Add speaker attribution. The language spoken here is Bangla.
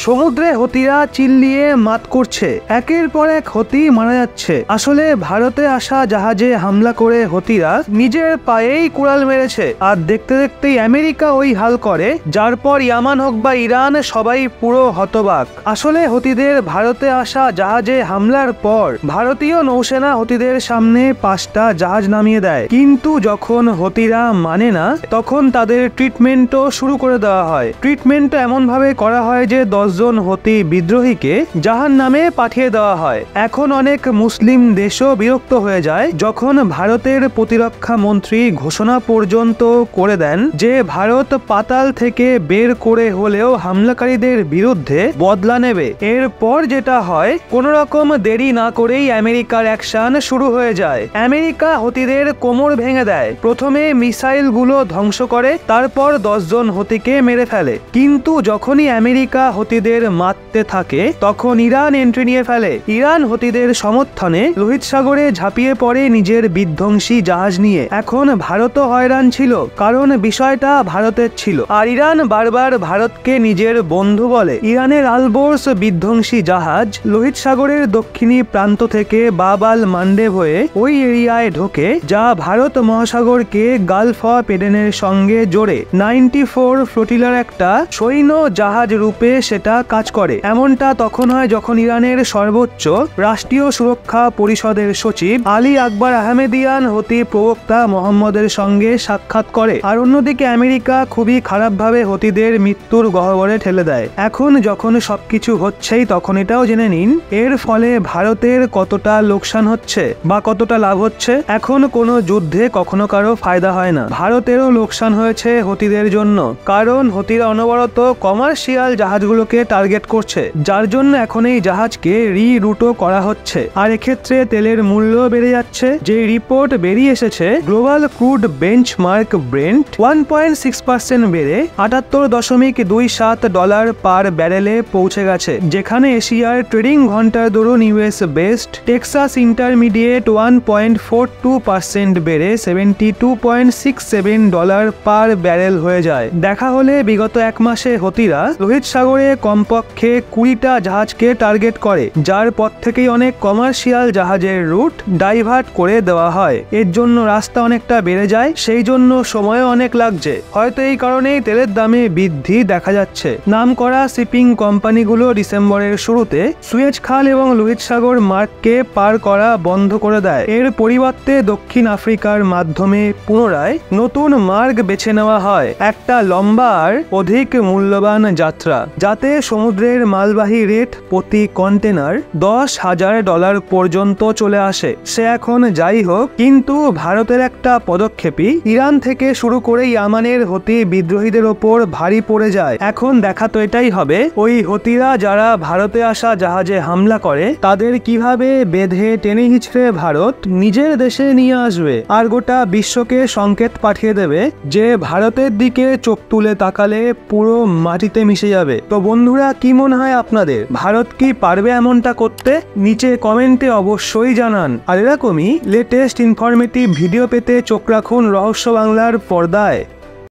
Speaker 1: সমুদ্রে হতিরা চিল্লিয়ে মাত করছে, একের পর এক হতি মারা যাচ্ছে। আসলে ভারতে আসা জাহাজে হামলা করে হতিরা নিজের পায়েই কুড়াল মেরেছে। আর দেখতে দেখতেই আমেরিকা ওই হাল করে, যার পর ইয়ামান হোক বা ইরান সবাই পুরো হতবাক। আসলে হতিদের ভারতে আসা জাহাজে হামলার পর ভারতীয় নৌসেনা হতিদের সামনে 5টা জাহাজ নামিয়ে দেয়, কিন্তু যখন হতিরা মানে না তখন তাদের ট্রিটমেন্টও শুরু করে দেওয়া হয়। ট্রিটমেন্ট এমন ভাবে করা হয় যে 10 জন হতি বিদ্রোহীকে জাহান্নামে পাঠিয়ে দেওয়া হয়। এখন অনেক মুসলিম দেশও বিরক্ত হয়ে যায় যখন ভারতের প্রতিরক্ষা মন্ত্রী ঘোষণা পর্যন্ত করে দেন যে ভারত পাতাল থেকে বের করে হলেও হামলাকারীদের বিরুদ্ধে বদলা নেবে। এরপর যেটা হয়, কোন রকম দেরি না করেই আমেরিকার অ্যাকশন শুরু হয়ে যায়। আমেরিকা হতিদের কোমর ভেঙে দেয়। প্রথমে মিসাইল গুলো ধ্বংস করে, তারপর 10 জন হতিকে মেরে ফেলে। কিন্তু যখনই আমেরিকা হতিদের মারতে থাকে তখন ইরান এন্ট্রি নিয়ে ফেলে। ইরান হতিদের সমর্থনে লোহিত সাগরে ঝাঁপিয়ে পড়ে নিজের বিধ্বংসী জাহাজ নিয়ে। এখন ভারতও হয়রান ছিল, কারণ বিষয়টা ভারতের ছিল, আর ইরান বারবার ভারতকে নিজের বন্ধু বলে। ইরানের আলবোর্স বিধ্বংসী জাহাজ লোহিত সাগরের দক্ষিণী প্রান্ত থেকে বাব আল মান্ডেব হয়ে ওই এরিয়ায় ঢোকে, যা ভারত মহাসাগরকে গালফ অফ এডেনের সঙ্গে জোড়ে। 94 ফ্লোটিলার একটা সৈন্য জাহাজ রূপে সেটা কাজ করে। এমনটা তখন হয় যখন ইরানের সর্বোচ্চ রাষ্ট্রীয় সুরক্ষা পরিষদের সচিব আলী আকবর আহমেদিয়ান হতি প্রবক্তা মোহাম্মদের সঙ্গে সাক্ষাৎ করে। আর অন্যদিকে আমেরিকা খুবই খারাপভাবে হতিদের মৃত্যুর গহ্বরে ঠেলে দেয়। এখন যখন সবকিছু হচ্ছেই তখন এটাও জেনে নিন এর ফলে ভারতের কতটা লোকসান হচ্ছে বা কতটা লাভ হচ্ছে। এখন কোনো যুদ্ধে কখনো কারো ফায়দা হয় না। ভারতেরও লোকসান হয়েছে হতিদের জন্য, কারণ হতিরা অনবরত কমার্শিয়াল জাহাজগুলোকে টার্গেট করছে, যার জন্য এখন এই জাহাজকে রিরুটও করা হচ্ছে। আর এক্ষেত্রে তেলের মূল্য বেড়ে যাচ্ছে। যে রিপোর্ট বেরিয়ে এসেছে, গ্লোবাল ক্রুড বেঞ্চমার্ক ব্রেন্ট 1.6% বেড়ে $78.27 পার ব্যারেলে পৌঁছে গেছে, যেখানে এশিয়ার ট্রেডিং ঘন্টার দরুন ইউএস বেস্ট টেক্সাস ইন্টারমিডিয়েট 1.42% বেড়ে $72.67 পার ব্যারেল হয়ে যায়। দেখা হলে বিগত এক মাসে হতিরা লোহিত সাগরে কমপক্ষে 20টা জাহাজকে টার্গেট করে, যার পর থেকেই অনেক কমার্শিয়াল জাহাজের রুট ডাইভার্ট করে দেওয়া হয়। এর জন্য রাস্তা অনেকটা বেড়ে যায়, সেই জন্য সময়ও অনেক লাগছে। হয়তো এই কারণেই তেলের দামে বৃদ্ধি দেখা যাচ্ছে। নামকরা শিপিং কোম্পানিগুলো ডিসেম্বরের শুরুতে সুয়েজ খাল এবং লোহিত সাগর মার্গকে পার করা বন্ধ করে দেয়। এর পরিবর্তে দক্ষিণ আফ্রিকার মাধ্যমে পুনরায় নতুন মার্গ বেছে নেওয়া হয়, একটা লম্বা আর অধিক মূল্যবান যাত্রা, যাতে সমুদ্রের মালবাহী রেট প্রতি কন্টেনার $10,000 পর্যন্ত চলে আসে। সে এখন যাই হোক, কিন্তু ভারতের একটা পদক্ষেপই ইরান থেকে শুরু করে ইয়ামানের হতি বিদ্রোহীদের ওপর ভারী পড়ে যায়। এখন দেখা তো এটাই হবে, ওই হতিরা যারা ভারতে আসা জাহাজে হামলা করে তাদের কিভাবে বেঁধে টেনে হিচড়ে ভারত নিজের দেশে নিয়ে আসবে, আর গোটা বিশ্বকে সংকেত পাঠিয়ে দেবে যে ভারতের দিকে চোখ তুলে তাকালে পুরো মাটিতে মিশে যাবে। তো বন্ধুরা, কি মনে হয় আপনাদের, ভারত কি পারবে এমনটা করতে? নিচে কমেন্টে অবশ্যই জানান। আর এরকমই লেটেস্ট ইনফরমেটিভ ভিডিও পেতে চোখ রাখুন রহস্য বাংলার পর্দায়।